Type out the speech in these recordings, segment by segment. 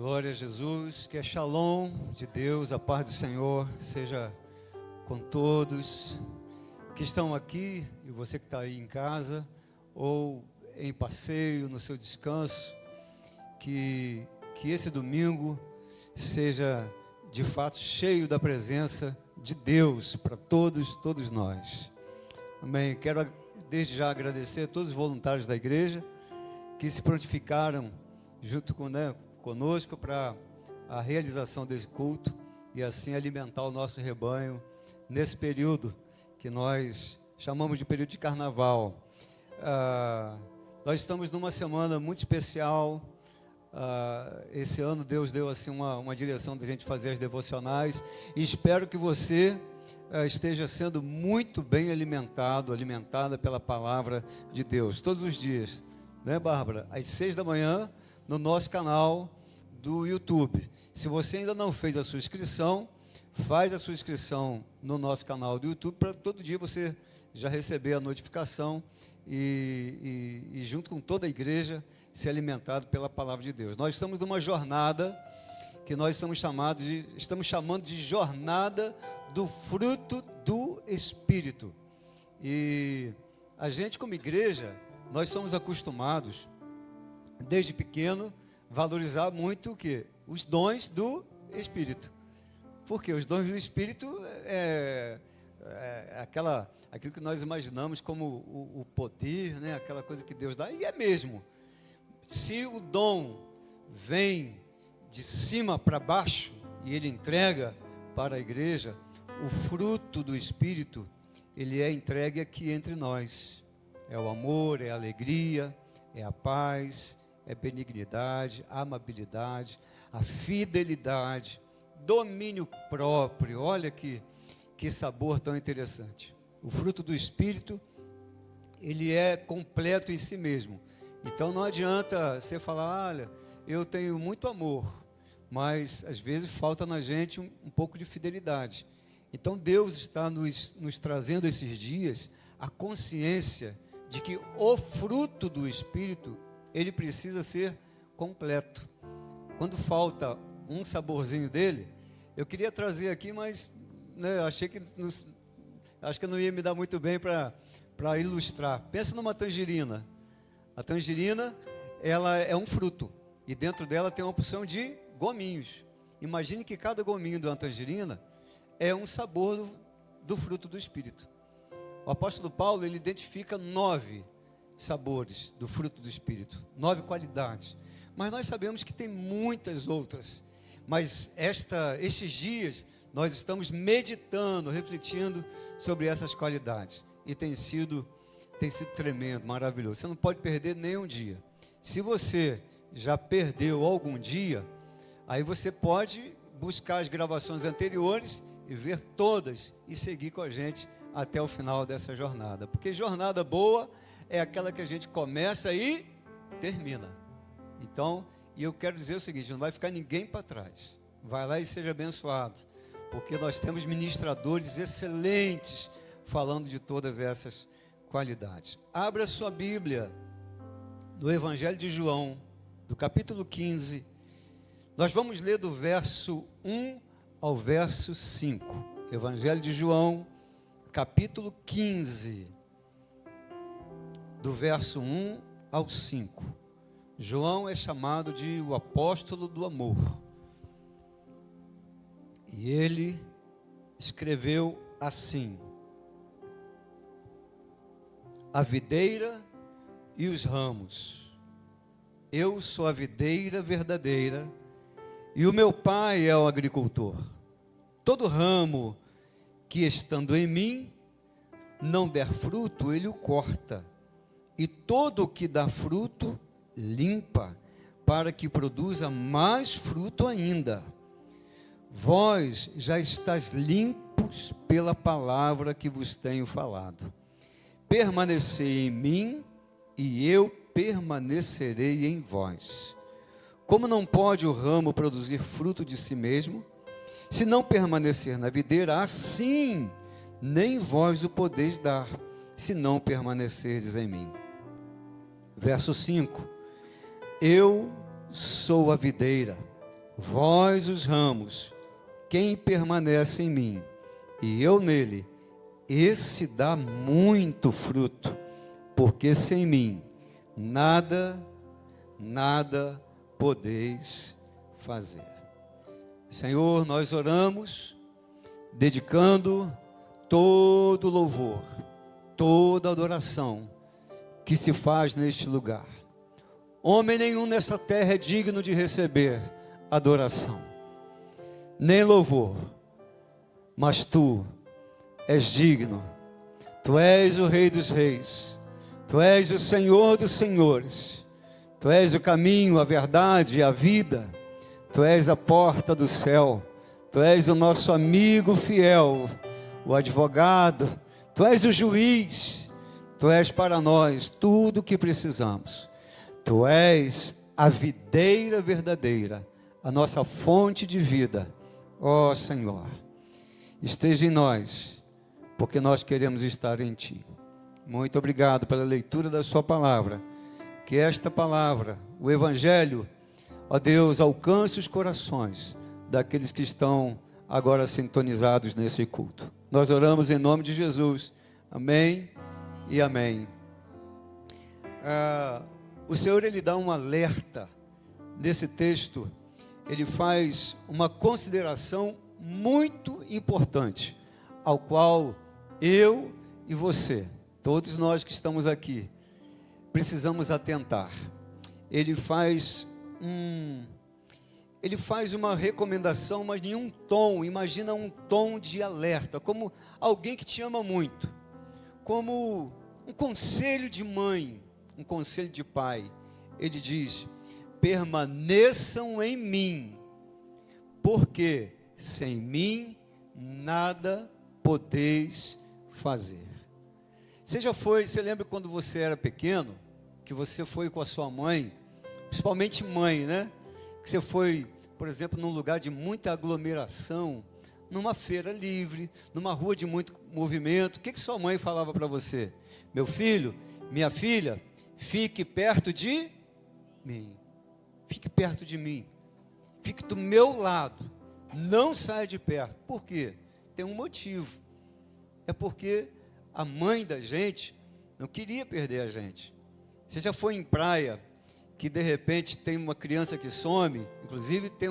Glória a Jesus, que a Shalom de Deus, a paz do Senhor, seja com todos que estão aqui e você que está aí em casa ou em passeio, no seu descanso, que esse domingo seja de fato cheio da presença de Deus para todos nós. Amém. Quero desde já agradecer a todos os voluntários da igreja que se prontificaram junto conosco para a realização desse culto e assim alimentar o nosso rebanho nesse período que nós chamamos de período de carnaval. Nós estamos numa semana muito especial. Esse ano Deus deu assim uma direção da gente fazer as devocionais e espero que você esteja sendo muito bem alimentada pela palavra de Deus todos os dias, né, Bárbara? Às 6 da manhã no nosso canal do YouTube. Se você ainda não fez a sua inscrição, faz a sua inscrição no nosso canal do YouTube para todo dia você já receber a notificação e junto com toda a igreja ser alimentado pela palavra de Deus. Nós estamos numa jornada que nós estamos chamando de jornada do fruto do Espírito. E a gente como igreja, nós somos acostumados desde pequeno valorizar muito o quê? Os dons do Espírito. Porque os dons do Espírito aquilo que nós imaginamos como o poder, né? Aquela coisa que Deus dá, e é mesmo. Se o dom vem de cima para baixo e ele entrega para a igreja, o fruto do Espírito, ele é entregue aqui entre nós. É o amor, é a alegria, é a paz, é benignidade, a amabilidade, a fidelidade, domínio próprio. Olha que sabor tão interessante. O fruto do Espírito, ele é completo em si mesmo. Então não adianta você falar, olha, eu tenho muito amor, mas às vezes falta na gente um pouco de fidelidade. Então Deus está nos trazendo esses dias a consciência de que o fruto do Espírito, ele precisa ser completo. Quando falta um saborzinho dele, eu queria trazer aqui, mas acho que não ia me dar muito bem para ilustrar. Pensa numa tangerina. A tangerina, ela é um fruto e dentro dela tem uma porção de gominhos. Imagine que cada gominho de uma tangerina é um sabor do fruto do Espírito. O apóstolo Paulo, ele identifica 9 sabores do fruto do Espírito, 9 qualidades. Mas nós sabemos que tem muitas outras. Mas estes dias nós estamos meditando, refletindo sobre essas qualidades. E tem sido tremendo, maravilhoso. Você não pode perder nenhum dia. Se você já perdeu algum dia, aí você pode buscar as gravações anteriores e ver todas e seguir com a gente até o final dessa jornada. Porque jornada boa é aquela que a gente começa e termina. Então, e eu quero dizer o seguinte, não vai ficar ninguém para trás. Vai lá e seja abençoado, porque nós temos ministradores excelentes falando de todas essas qualidades. Abra sua Bíblia no Evangelho de João, do capítulo 15. Nós vamos ler do verso 1 ao verso 5. Evangelho de João, capítulo 15, do verso 1 ao 5. João é chamado de o apóstolo do amor. E ele escreveu assim: a videira e os ramos. Eu sou a videira verdadeira e o meu pai é o agricultor. Todo ramo que estando em mim não der fruto, ele o corta. E todo o que dá fruto, limpa, para que produza mais fruto ainda. Vós já estáis limpos pela palavra que vos tenho falado. Permanecei em mim e eu permanecerei em vós. Como não pode o ramo produzir fruto de si mesmo, se não permanecer na videira, assim nem vós o podeis dar, se não permanecerdes em mim. Verso 5. Eu sou a videira, Vós os ramos, quem permanece em mim e eu nele, esse dá muito fruto, porque sem mim nada podeis fazer. Senhor, nós oramos dedicando todo louvor, toda adoração que se faz neste lugar. Homem nenhum nessa terra é digno de receber adoração, nem louvor, mas tu és digno. Tu és o Rei dos Reis, tu és o Senhor dos Senhores, tu és o caminho, a verdade e a vida, tu és a porta do céu, tu és o nosso amigo fiel, o advogado, tu és o juiz, tu és para nós tudo o que precisamos. Tu és a videira verdadeira, a nossa fonte de vida. Ó Senhor, esteja em nós, porque nós queremos estar em Ti. Muito obrigado pela leitura da Sua palavra. Que esta palavra, o Evangelho, ó Deus, alcance os corações daqueles que estão agora sintonizados nesse culto. Nós oramos em nome de Jesus. Amém e amém. O Senhor, Ele dá um alerta nesse texto. Ele faz uma consideração muito importante, ao qual eu e você, todos nós que estamos aqui, precisamos atentar. Ele faz uma recomendação, mas em um tom, imagina um tom de alerta, como alguém que te ama muito, como um conselho de mãe, um conselho de pai. Ele diz: permaneçam em mim, porque sem mim nada podeis fazer. Você lembra quando você era pequeno, que você foi com a sua mãe, principalmente mãe, né? Que você foi, por exemplo, num lugar de muita aglomeração, numa feira livre, numa rua de muito movimento. O que sua mãe falava para você? Meu filho, minha filha, fique perto de mim. Fique perto de mim. Fique do meu lado. Não saia de perto. Por quê? Tem um motivo. É porque a mãe da gente não queria perder a gente. Você já foi em praia que de repente tem uma criança que some? Inclusive tem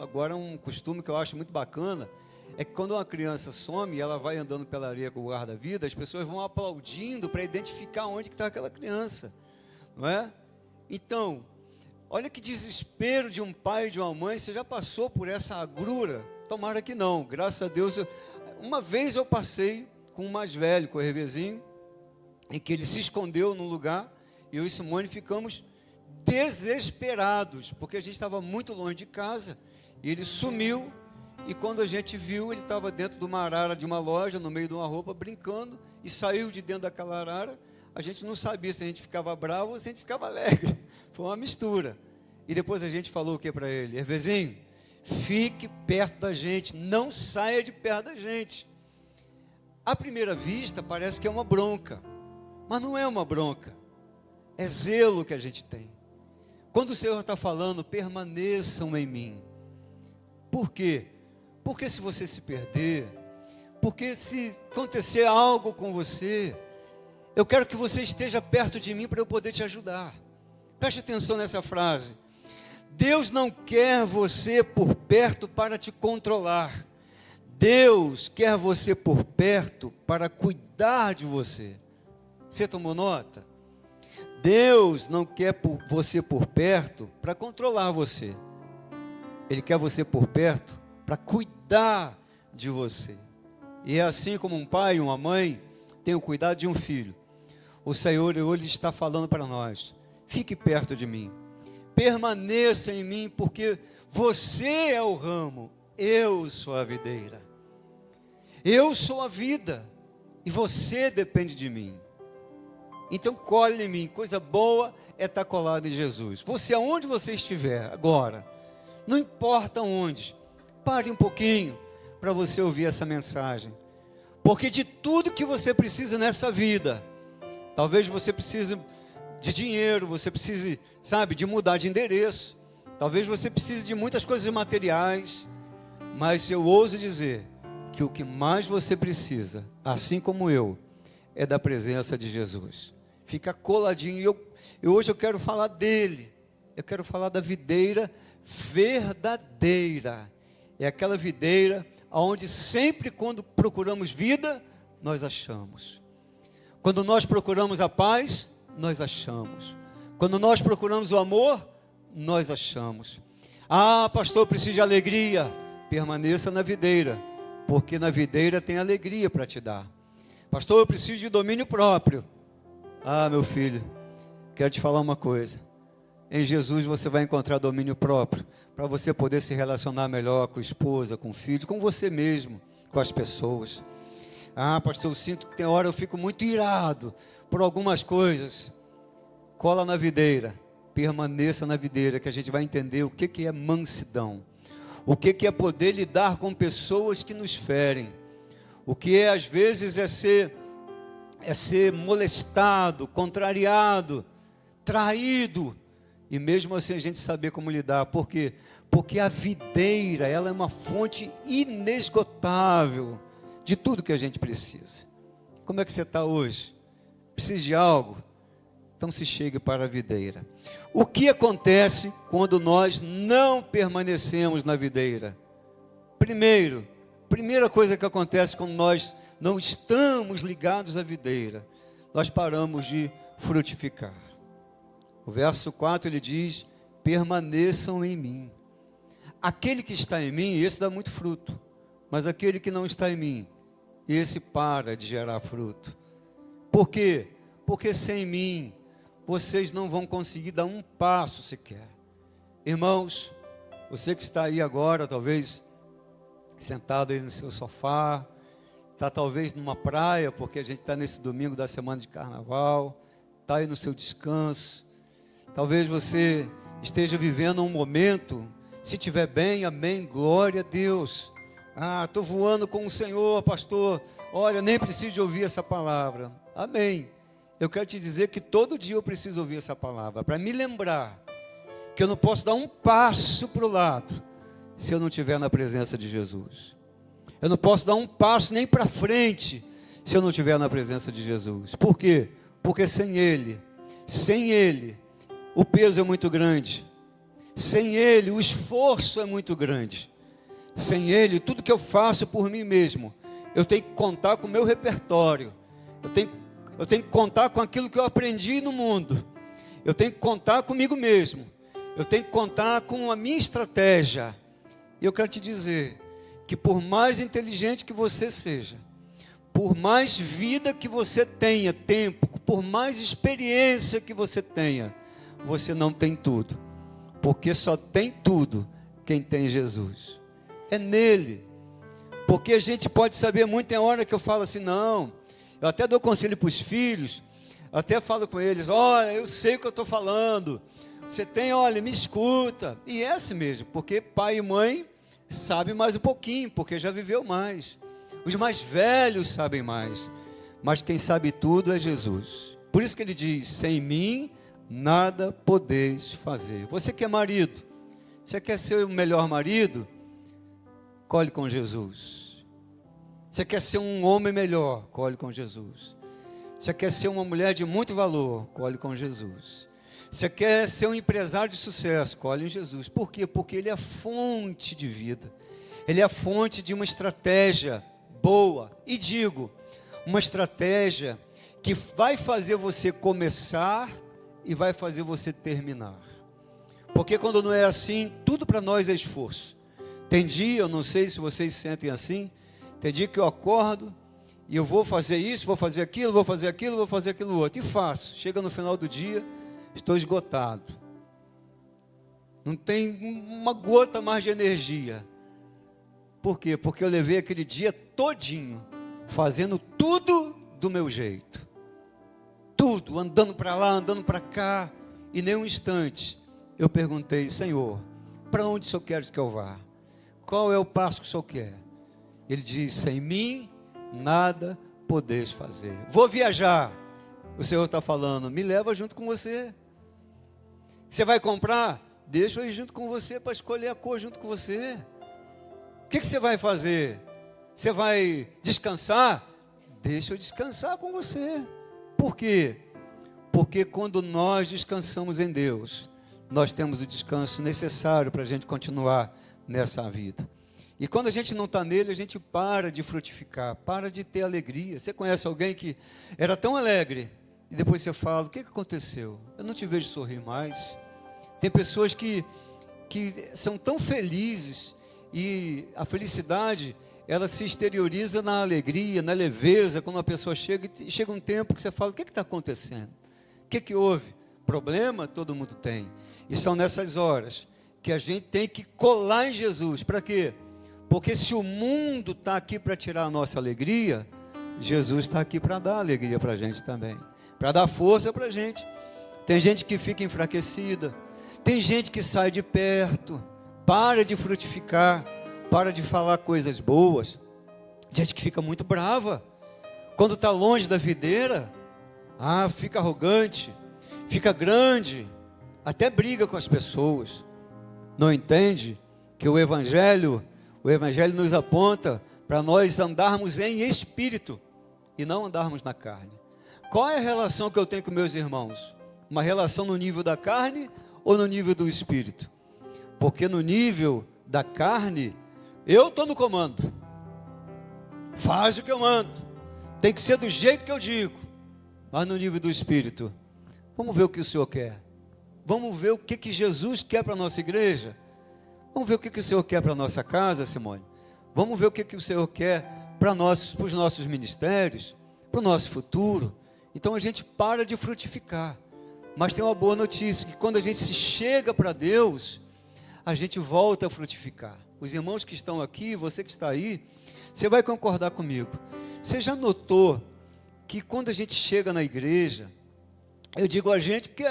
agora um costume que eu acho muito bacana, é que quando uma criança some e ela vai andando pela areia com o guarda-vida, as pessoas vão aplaudindo para identificar onde que está aquela criança, não é? Então, olha que desespero de um pai e de uma mãe. Você já passou por essa agrura? Tomara que não, graças a Deus. Uma vez eu passei com o mais velho, com o Revezinho, em que ele se escondeu num lugar, e eu e Simone ficamos desesperados, porque a gente estava muito longe de casa, e ele sumiu, e quando a gente viu, ele estava dentro de uma arara de uma loja, no meio de uma roupa, brincando, e saiu de dentro daquela arara. A gente não sabia se a gente ficava bravo ou se a gente ficava alegre, foi uma mistura. E depois a gente falou o que para ele? Hervezinho, fique perto da gente, não saia de perto da gente. À primeira vista parece que é uma bronca, mas não é uma bronca, é zelo que a gente tem. Quando o Senhor está falando, permaneçam em mim. Por quê? Porque se você se perder, porque se acontecer algo com você, eu quero que você esteja perto de mim para eu poder te ajudar. Preste atenção nessa frase. Deus não quer você por perto para te controlar. Deus quer você por perto para cuidar de você. Você tomou nota? Deus não quer você por perto para controlar você. Ele quer você por perto para cuidar de você. E é assim como um pai e uma mãe tem o cuidado de um filho. O Senhor hoje está falando para nós: fique perto de mim, permaneça em mim, porque você é o ramo, eu sou a videira, eu sou a vida, e você depende de mim. Então colhe em mim. Coisa boa é estar colado em Jesus. Você, aonde você estiver agora, não importa onde, pare um pouquinho para você ouvir essa mensagem, porque de tudo que você precisa nessa vida, talvez você precise de dinheiro, você precise, de mudar de endereço, Talvez você precise de muitas coisas materiais, mas eu ouso dizer que o que mais você precisa, assim como eu, é da presença de Jesus. Fica coladinho. Hoje eu quero falar dele. Eu quero falar da videira verdadeira. É aquela videira onde sempre quando procuramos vida, nós achamos. Quando nós procuramos a paz, nós achamos. Quando nós procuramos o amor, nós achamos. Ah, pastor, eu preciso de alegria. Permaneça na videira, porque na videira tem alegria para te dar. Pastor, eu preciso de domínio próprio. Ah, meu filho, quero te falar uma coisa. Em Jesus você vai encontrar domínio próprio, para você poder se relacionar melhor com a esposa, com o filho, com você mesmo, com as pessoas. Ah, pastor, eu sinto que tem hora eu fico muito irado por algumas coisas. Cola na videira, permaneça na videira, que a gente vai entender o que é mansidão. O que é poder lidar com pessoas que nos ferem. O que é, às vezes, é ser molestado, contrariado, traído. E mesmo assim a gente saber como lidar. Por quê? Porque a videira, ela é uma fonte inesgotável de tudo que a gente precisa. Como é que você está hoje? Precisa de algo? Então se chegue para a videira. O que acontece quando nós não permanecemos na videira? Primeira coisa que acontece quando nós não estamos ligados à videira, nós paramos de frutificar. O verso 4 ele diz: permaneçam em mim. Aquele que está em mim, esse dá muito fruto. Mas aquele que não está em mim, esse para de gerar fruto. Por quê? Porque sem mim vocês não vão conseguir dar um passo sequer. Irmãos, você que está aí agora, talvez sentado aí no seu sofá, está talvez numa praia, porque a gente está nesse domingo da semana de carnaval, está aí no seu descanso. Talvez você esteja vivendo um momento, se estiver bem, amém, glória a Deus. Ah, estou voando com o Senhor, pastor. Olha, nem preciso de ouvir essa palavra. Amém. Eu quero te dizer que todo dia eu preciso ouvir essa palavra, para me lembrar que eu não posso dar um passo para o lado, se eu não estiver na presença de Jesus. Eu não posso dar um passo nem para frente, se eu não estiver na presença de Jesus. Por quê? Porque sem Ele, o peso é muito grande. Sem Ele, o esforço é muito grande. Sem Ele, tudo que eu faço por mim mesmo, eu tenho que contar com o meu repertório. Eu tenho que contar com aquilo que eu aprendi no mundo. Eu tenho que contar comigo mesmo. Eu tenho que contar com a minha estratégia. E eu quero te dizer que por mais inteligente que você seja, por mais vida que você tenha, tempo, por mais experiência que você tenha, você não tem tudo. Porque só tem tudo quem tem Jesus. É nele. Porque a gente pode saber muito, tem hora que eu falo assim, não, eu até dou conselho para os filhos, até falo com eles, olha, eu sei o que eu estou falando, você tem, olha, me escuta. E é assim mesmo, porque pai e mãe sabem mais um pouquinho, porque já viveu mais. Os mais velhos sabem mais, mas quem sabe tudo é Jesus. Por isso que ele diz, sem mim nada podeis fazer. Você que é marido, você quer ser o melhor marido? Colhe com Jesus. Você quer ser um homem melhor? Colhe com Jesus. Você quer ser uma mulher de muito valor? Colhe com Jesus. Você quer ser um empresário de sucesso? Colhe em Jesus. Por quê? Porque Ele é a fonte de vida. Ele é a fonte de uma estratégia boa. E digo, uma estratégia que vai fazer você começar e vai fazer você terminar. Porque quando não é assim, tudo para nós é esforço. Tem dia, eu não sei se vocês sentem assim, tem dia que eu acordo e eu vou fazer isso, vou fazer aquilo, vou fazer aquilo, vou fazer aquilo outro. E faço. Chega no final do dia, estou esgotado. Não tem uma gota mais de energia. Por quê? Porque eu levei aquele dia todinho fazendo tudo do meu jeito. Tudo, andando para lá, andando para cá. E nem um instante eu perguntei, Senhor, para onde o Senhor quer que eu vá? Qual é o passo que o Senhor quer? Ele diz, sem mim nada podeis fazer. Vou viajar. O Senhor está falando, me leva junto com você. Você vai comprar? Deixa eu ir junto com você para escolher a cor junto com você. O que você vai fazer? Você vai descansar? Deixa eu descansar com você. Por quê? Porque quando nós descansamos em Deus, nós temos o descanso necessário para a gente continuar nessa vida. E quando a gente não está nele, a gente para de frutificar, para de ter alegria. Você conhece alguém que era tão alegre, e depois você fala, o que aconteceu? Eu não te vejo sorrir mais. Tem pessoas que são tão felizes, e a felicidade, ela se exterioriza na alegria, na leveza, quando uma pessoa chega, e chega um tempo que você fala, o que está acontecendo? O que houve? Problema todo mundo tem. E são nessas horas que a gente tem que colar em Jesus. Para quê? Porque se o mundo está aqui para tirar a nossa alegria, Jesus está aqui para dar alegria para a gente também, para dar força para a gente. Tem gente que fica enfraquecida, tem gente que sai de perto, para de frutificar, para de falar coisas boas. Gente que fica muito brava, quando está longe da videira, fica arrogante, fica grande, até briga com as pessoas. Não entende que o Evangelho nos aponta para nós andarmos em espírito e não andarmos na carne. Qual é a relação que eu tenho com meus irmãos? Uma relação no nível da carne ou no nível do espírito? Porque no nível da carne, eu estou no comando. Faz o que eu mando. Tem que ser do jeito que eu digo. Mas no nível do espírito, vamos ver o que o Senhor quer. Vamos ver o que Jesus quer para a nossa igreja. Vamos ver o que o Senhor quer para a nossa casa, Simone. Vamos ver o que o Senhor quer para os nossos ministérios, para o nosso futuro. Então a gente para de frutificar. Mas tem uma boa notícia, que quando a gente se chega para Deus, a gente volta a frutificar. Os irmãos que estão aqui, você que está aí, você vai concordar comigo. Você já notou que quando a gente chega na igreja, eu digo a gente porque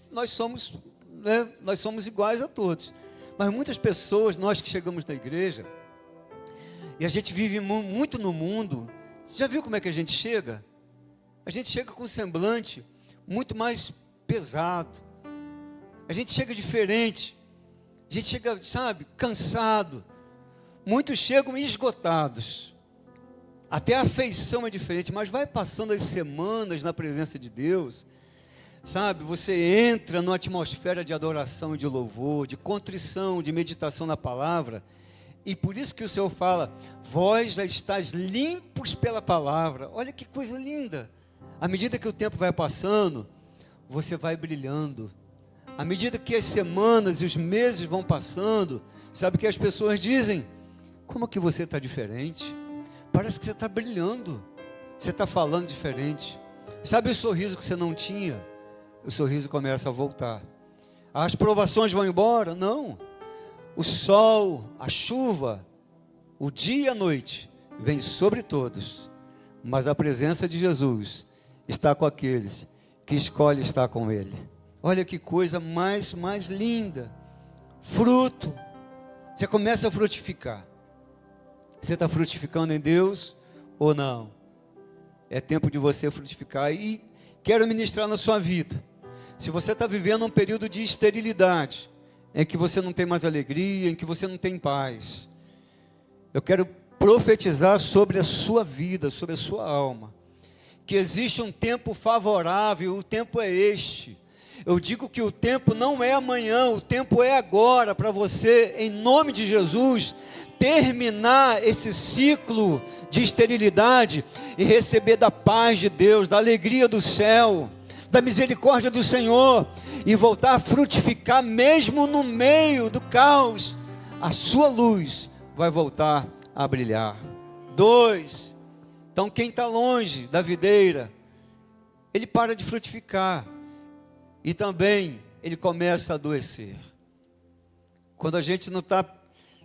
nós somos iguais a todos. Mas muitas pessoas, nós que chegamos na igreja, e a gente vive muito no mundo, você já viu como é que a gente chega? A gente chega com um semblante muito mais pesado, a gente chega diferente, a gente chega, cansado, muitos chegam esgotados, até a afeição é diferente, mas vai passando as semanas na presença de Deus, você entra numa atmosfera de adoração e de louvor, de contrição, de meditação na palavra, e por isso que o Senhor fala, vós já estáis limpos pela palavra. Olha que coisa linda. À medida que o tempo vai passando, você vai brilhando. À medida que as semanas e os meses vão passando, sabe o que as pessoas dizem? Como que você está diferente? Parece que você está brilhando, você está falando diferente. Sabe o sorriso que você não tinha? O sorriso começa a voltar. As provações vão embora? Não. O sol, a chuva, o dia e a noite vem sobre todos. Mas a presença de Jesus está com aqueles que escolhem estar com Ele. Olha que coisa mais linda. Fruto. Você começa a frutificar. Você está frutificando em Deus ou não? É tempo de você frutificar. E quero ministrar na sua vida. Se você está vivendo um período de esterilidade, em que você não tem mais alegria, em que você não tem paz, eu quero profetizar sobre a sua vida, sobre a sua alma, que existe um tempo favorável, o tempo é este. Eu digo que o tempo não é amanhã, o tempo é agora, para você, em nome de Jesus, terminar esse ciclo de esterilidade e receber da paz de Deus, da alegria do céu, da misericórdia do Senhor, e voltar a frutificar mesmo no meio do caos. A sua luz vai voltar a brilhar. 2, então quem está longe da videira, ele para de frutificar, e também ele começa a adoecer. Quando a gente não está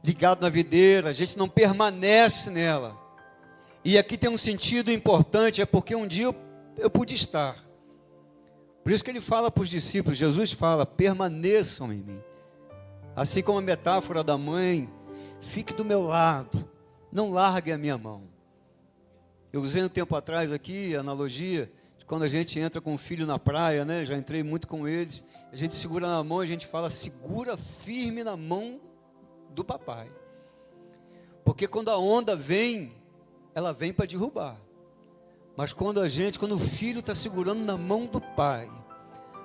ligado na videira, a gente não permanece nela. E aqui tem um sentido importante, é porque um dia eu pude estar. Por isso que ele fala para os discípulos, Jesus fala, permaneçam em mim. Assim como a metáfora da mãe, fique do meu lado, não largue a minha mão. Eu usei um tempo atrás aqui a analogia, quando a gente entra com o filho na praia, né? Já entrei muito com eles. A gente segura na mão, a gente fala, segura firme na mão do papai. Porque quando a onda vem, ela vem para derrubar. Mas quando o filho está segurando na mão do pai,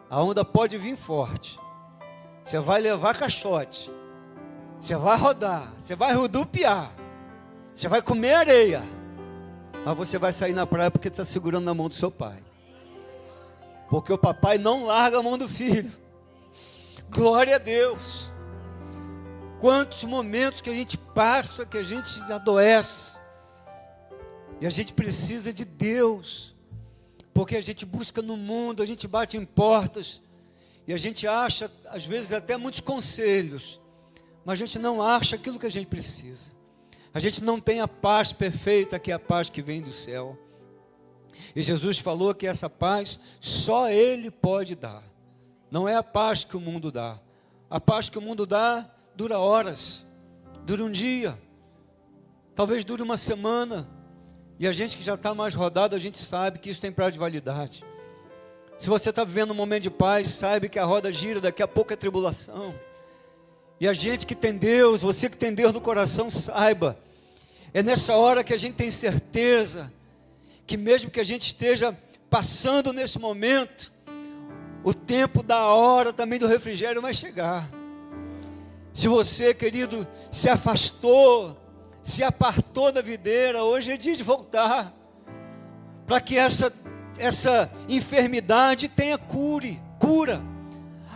a onda pode vir forte. Você vai levar caixote. Você vai rodar. Você vai rodopiar. Você vai comer areia. Mas você vai sair na praia porque está segurando na mão do seu pai. Porque o papai não larga a mão do filho. Glória a Deus. Quantos momentos que a gente passa, que a gente adoece. E a gente precisa de Deus. Porque a gente busca no mundo, a gente bate em portas. E a gente acha, às vezes, até muitos conselhos. Mas a gente não acha aquilo que a gente precisa. A gente não tem a paz perfeita, que é a paz que vem do céu. E Jesus falou que essa paz só Ele pode dar. Não é a paz que o mundo dá. A paz que o mundo dá dura horas, dura um dia, talvez dure uma semana. E a gente que já está mais rodado, a gente sabe que isso tem prazo de validade. Se você está vivendo um momento de paz, sabe que a roda gira, daqui a pouco é tribulação. E a gente que tem Deus, você que tem Deus no coração, saiba, é nessa hora que a gente tem certeza, que mesmo que a gente esteja passando nesse momento, o tempo da hora também do refrigério vai chegar. Se você, querido, se afastou, se apartou da videira, hoje é dia de voltar, para que essa enfermidade tenha cura,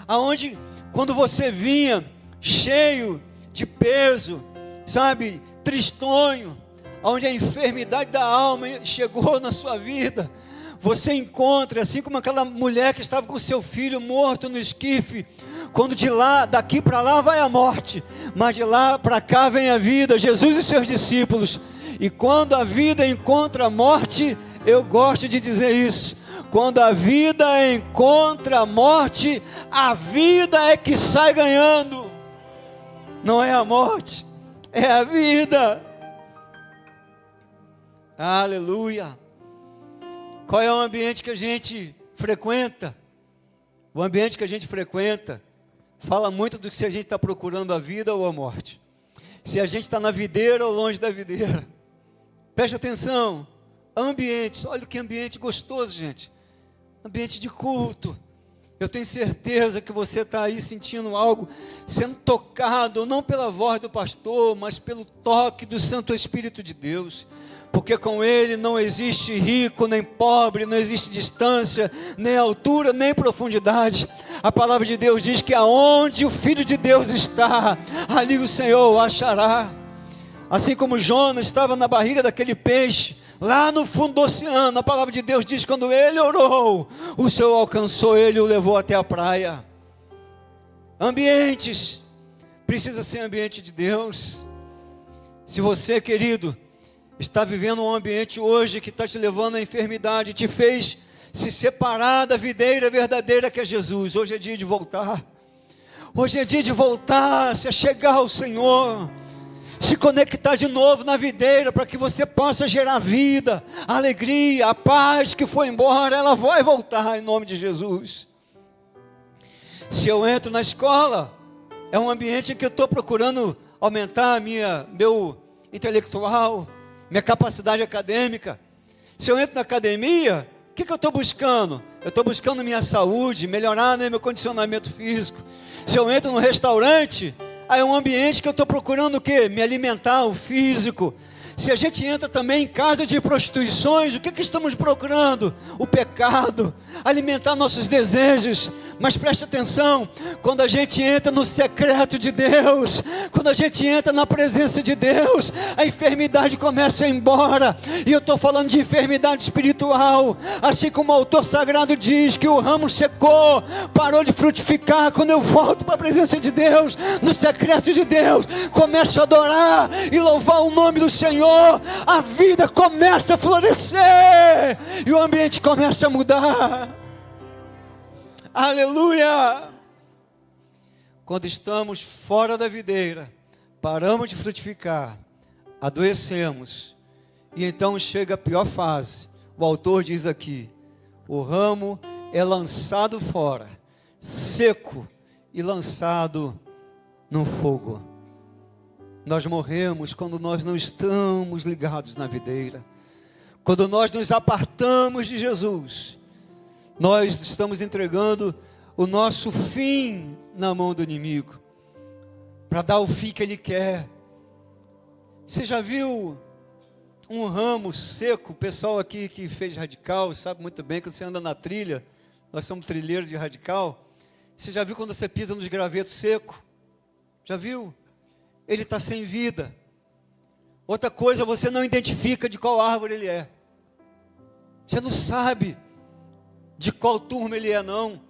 aonde quando você vinha cheio de peso, sabe, tristonho, onde a enfermidade da alma chegou na sua vida, você encontra, assim como aquela mulher que estava com seu filho morto no esquife, quando daqui para lá vai a morte, mas de lá para cá vem a vida, Jesus e seus discípulos. E quando a vida encontra a morte, eu gosto de dizer isso, quando a vida encontra a morte, a vida é que sai ganhando, não é a morte, é a vida. Aleluia. Qual é o ambiente que a gente frequenta? O ambiente que a gente frequenta fala muito do que se a gente está procurando a vida ou a morte. Se a gente está na videira ou longe da videira. Preste atenção. Ambientes, olha que ambiente gostoso, gente. Ambiente de culto. Eu tenho certeza que você está aí sentindo algo, sendo tocado, não pela voz do pastor, mas pelo toque do Santo Espírito de Deus. Porque com Ele não existe rico, nem pobre, não existe distância, nem altura, nem profundidade. A palavra de Deus diz que aonde o Filho de Deus está, ali o Senhor o achará. Assim como Jonas estava na barriga daquele peixe, lá no fundo do oceano, a palavra de Deus diz que quando ele orou, o Senhor alcançou ele e o levou até a praia. Ambientes, precisa ser ambiente de Deus. Se você, querido, está vivendo um ambiente hoje que está te levando à enfermidade, te fez se separar da videira verdadeira que é Jesus, hoje é dia de voltar. Hoje é dia de voltar, se chegar ao Senhor, se conectar de novo na videira, para que você possa gerar vida, alegria, a paz que foi embora, ela vai voltar em nome de Jesus. Se eu entro na escola, é um ambiente que eu estou procurando aumentar meu intelectual, minha capacidade acadêmica. Se eu entro na academia, o que eu estou buscando? Eu estou buscando minha saúde, melhorar, né, meu condicionamento físico. Se eu entro no restaurante, aí é um ambiente que eu estou procurando o quê? Me alimentar, o físico. Se a gente entra também em casa de prostituições, o que estamos procurando? O pecado, alimentar nossos desejos. Mas preste atenção, quando a gente entra no secreto de Deus, quando a gente entra na presença de Deus, a enfermidade começa a ir embora. E eu estou falando de enfermidade espiritual, assim como o autor sagrado diz que o ramo secou, parou de frutificar. Quando eu volto para a presença de Deus, no secreto de Deus, começo a adorar e louvar o nome do Senhor, a vida começa a florescer e o ambiente começa a mudar. Aleluia! Quando estamos fora da videira, paramos de frutificar, adoecemos, e então chega a pior fase. O autor diz aqui, o ramo é lançado fora, seco e lançado no fogo. Nós morremos quando nós não estamos ligados na videira. Quando nós nos apartamos de Jesus, nós estamos entregando o nosso fim na mão do inimigo, para dar o fim que ele quer. Você já viu um ramo seco? O pessoal aqui que fez radical sabe muito bem, quando você anda na trilha, nós somos trilheiros de radical. Você já viu quando você pisa nos gravetos secos? Já viu? Ele está sem vida. Outra coisa, você não identifica de qual árvore ele é. Você não sabe de qual turma ele é, não.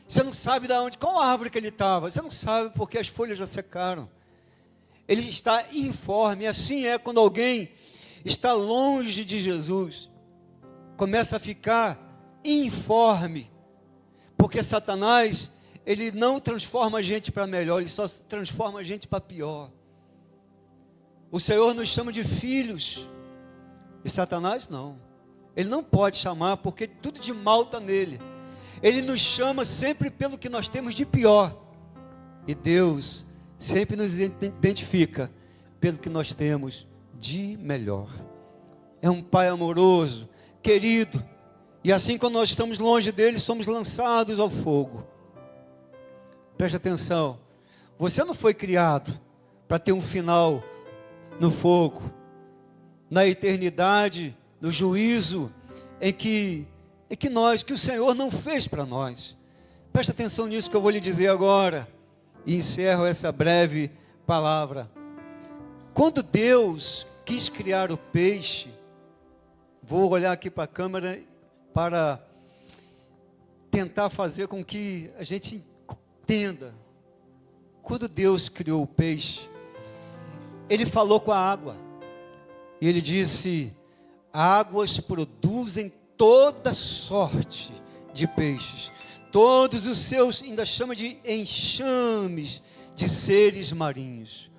Você não sabe de onde, qual árvore que ele estava. Você não sabe porque as folhas já secaram. Ele está informe. Assim é quando alguém está longe de Jesus, começa a ficar informe, porque Satanás, ele não transforma a gente para melhor, ele só transforma a gente para pior. O Senhor nos chama de filhos, e Satanás não. Ele não pode chamar, porque tudo de mal está nele. Ele nos chama sempre pelo que nós temos de pior, e Deus sempre nos identifica pelo que nós temos de melhor. É um Pai amoroso, querido, e assim quando nós estamos longe dele, somos lançados ao fogo. Preste atenção, você não foi criado para ter um final no fogo, na eternidade, no juízo em que o Senhor não fez para nós. Preste atenção nisso que eu vou lhe dizer agora, e encerro essa breve palavra. Quando Deus quis criar o peixe, vou olhar aqui para a câmera para tentar fazer com que a gente entenda. Quando Deus criou o peixe, Ele falou com a água, e Ele disse: águas produzem toda sorte de peixes, todos os seus, ainda chama de enxames de seres marinhos.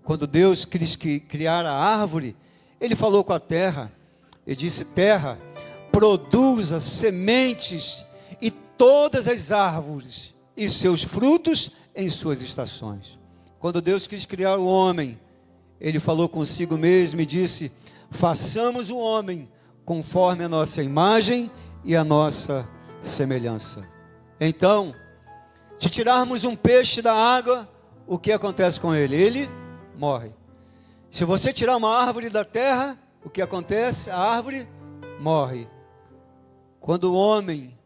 Quando Deus quis criar a árvore, Ele falou com a terra, Ele disse: terra, produza sementes e todas as árvores e seus frutos em suas estações. Quando Deus quis criar o homem, Ele falou consigo mesmo e disse: façamos o homem conforme a nossa imagem e a nossa semelhança. Então, se tirarmos um peixe da água, o que acontece com ele? Ele morre. Se você tirar uma árvore da terra, o que acontece? A árvore morre. Quando o homem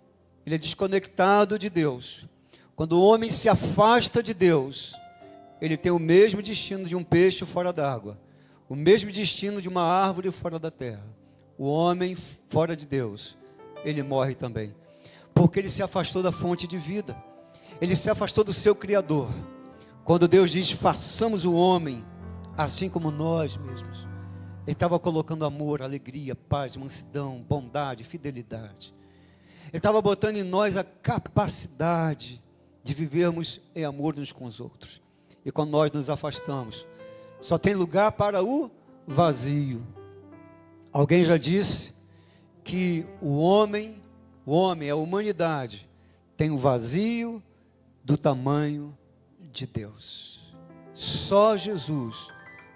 ele é desconectado de Deus, quando o homem se afasta de Deus, ele tem o mesmo destino de um peixe fora d'água, o mesmo destino de uma árvore fora da terra. O homem fora de Deus, ele morre também, porque ele se afastou da fonte de vida, ele se afastou do seu Criador. Quando Deus diz: façamos o homem assim como nós mesmos, Ele estava colocando amor, alegria, paz, mansidão, bondade, fidelidade. Ele estava botando em nós a capacidade de vivermos em amor uns com os outros. E quando nós nos afastamos, só tem lugar para o vazio. Alguém já disse que o homem, a humanidade, tem o vazio do tamanho de Deus. Só Jesus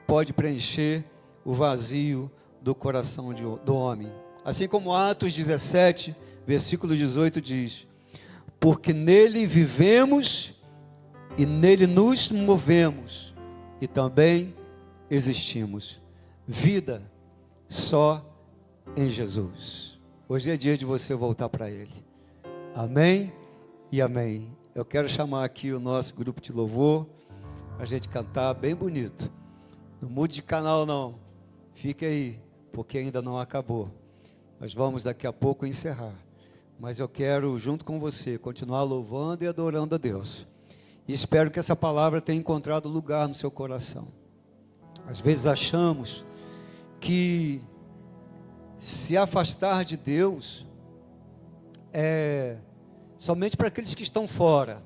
pode preencher o vazio do coração do homem. Assim como Atos 17, versículo 18 diz: porque nele vivemos e nele nos movemos e também existimos. Vida só em Jesus. Hoje é dia de você voltar para Ele. Amém e amém. Eu quero chamar aqui o nosso grupo de louvor, a gente cantar bem bonito. Não mude de canal não, fique aí, porque ainda não acabou. Nós vamos daqui a pouco encerrar, mas eu quero junto com você continuar louvando e adorando a Deus. E espero que essa palavra tenha encontrado lugar no seu coração. Às vezes achamos que se afastar de Deus é somente para aqueles que estão fora.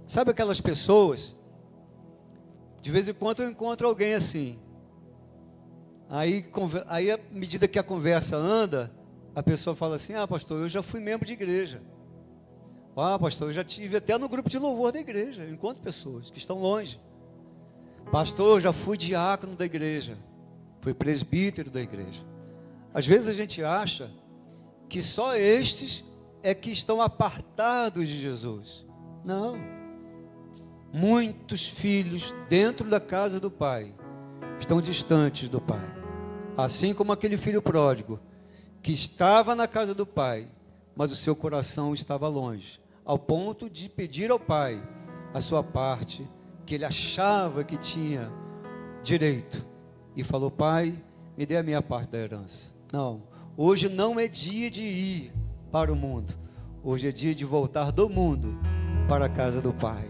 Sabe aquelas pessoas? De vez em quando eu encontro alguém assim. Aí à medida que a conversa anda, A pessoa fala assim: ah, pastor, eu já fui membro de igreja. Ah, pastor, eu já tive até no grupo de louvor da igreja. Eu encontro pessoas que estão longe. Pastor, eu já fui diácono da igreja. Fui presbítero da igreja. Às vezes a gente acha que só estes é que estão apartados de Jesus. Não. Muitos filhos dentro da casa do Pai estão distantes do Pai. Assim como aquele filho pródigo que estava na casa do Pai, mas o seu coração estava longe, ao ponto de pedir ao Pai a sua parte, que ele achava que tinha direito, e falou: Pai, me dê a minha parte da herança. Não, hoje não é dia de ir para o mundo, hoje é dia de voltar do mundo para a casa do Pai.